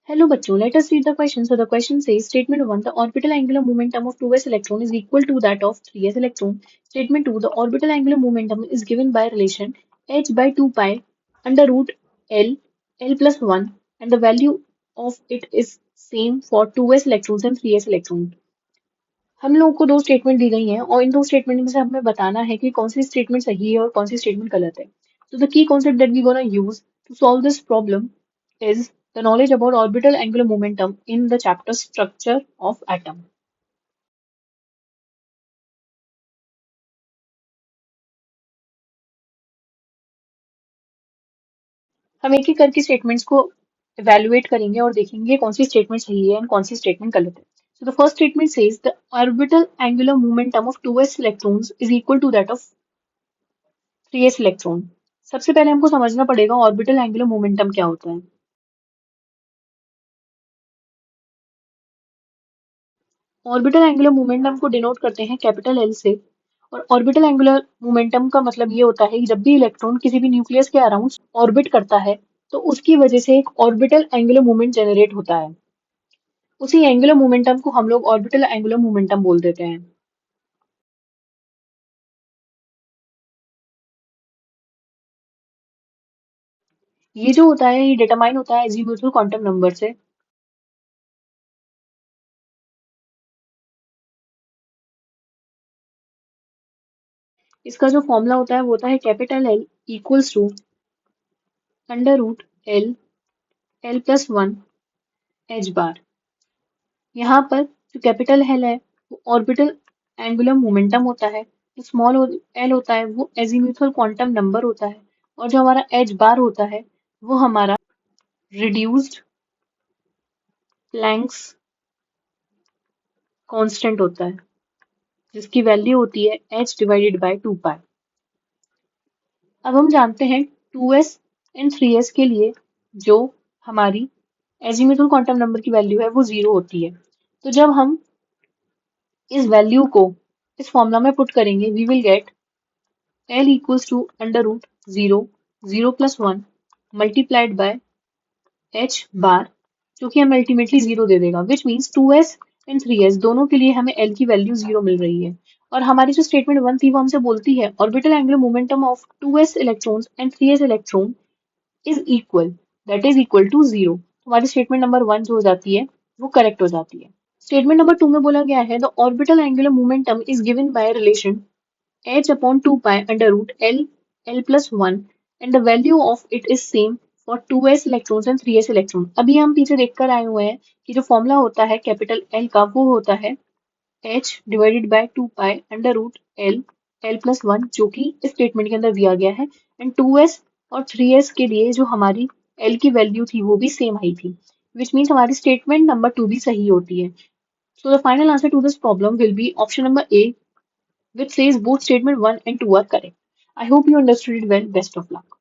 Hello बच्चों, let us read the question. So the question says statement 1, the orbital angular momentum of 2s electron is equal to that of 3s electron. Statement 2, the orbital angular momentum is given by relation h by 2 pi under root L, L plus 1 and the value of it is same for 2s electrons and 3s electron. हम लोगों को दो statement दी गई हैं और इन दो statement में से हमें बताना है कि कौन सी स्टेटमेंट सही है और कौन सी स्टेटमेंट गलत है. So the key concept that we're gonna use to solve this problem is the knowledge about orbital angular momentum in the chapter structure of atom. हम एक एक करके स्टेटमेंट्स को इवेलुएट करेंगे और देखेंगे कौन सी स्टेटमेंट सही है और कौन सी स्टेटमेंट गलत है. So the first statement says the orbital angular momentum of 2s electrons is equal to that of 3s electron. सबसे पहले हमको समझना पड़ेगा ऑर्बिटल एंगुलर मोमेंटम क्या होता है. ऑर्बिटल एंगुलर मोमेंटम को डिनोट करते हैं कैपिटल एल से. और ऑर्बिटल एंगुलर मोमेंटम का मतलब ये होता है कि जब भी इलेक्ट्रॉन किसी भी न्यूक्लियस के अराउंड ऑर्बिट करता है तो उसकी वजह से एक ऑर्बिटल एंगुलर मोमेंट जनरेट होता है. उसी एंगुलर मोमेंटम को हम लोग ऑर्बिटल एंगुलर मोमेंटम बोल देते हैं. ये जो होता है ये डिटरमाइन होता है एजीमुथल क्वांटम नंबर से. इसका जो फॉर्मूला होता है वो होता है capital L equals to under root L L plus one H bar. यहाँ पर जो कैपिटल एल है वो ऑर्बिटल एंगुलर मोमेंटम होता है. जो स्मॉल एल होता है वो एजीमुथल क्वांटम नंबर होता है. और जो हमारा एच बार होता है वो हमारा रिड्यूस्ड प्लैंक्स कांस्टेंट होता है जिसकी वैल्यू होती है h डिवाइडेड बाय 2 पाई. अब हम जानते हैं 2s एंड 3s के लिए जो हमारी एजीमुथल क्वांटम नंबर की वैल्यू है वो 0 होती है. तो जब हम इस वैल्यू को इस फॉर्मूला में पुट करेंगे we will get L equals to under root 0, 0 plus 1 multiplied by h bar जो कि हमें अल्टीमेटली 0 दे देगा which means 2s and 3s दोनों के लिए हमें L की वैल्यू 0 मिल रही है. और हमारी जो स्टेटमेंट 1 थी वो हमसे बोलती है orbital angular momentum of 2s electrons and 3s electron is equal that is equal to 0. हमारी स्टेटमेंट नंबर 1 जो हो जाती है वो करेक्ट हो जाती है. स्टेटमेंट नंबर 2 में बोला गया है the orbital angular momentum is given by relation h upon 2 pi under root L, L plus 1 and the value of it is same for 2s electrons and 3s electrons. अभी हम पीछे देखकर आए हुए हैं कि जो फॉर्मूला होता है कैपिटल L का वो होता है h divided by 2 pi under root L, L plus 1 जो कि इस स्टेटमेंट के अंदर दिया गया है. एंड 2s और 3s के लिए जो हमारी L की वैल्यू थी वो भी सेम आई थी विच मीन्स हमारी स्टेटमेंट नंबर 2 भी सही होती है. So the final answer to this problem will be option number A which says both statement 1 and 2 are correct. I hope you understood it well. Best of luck.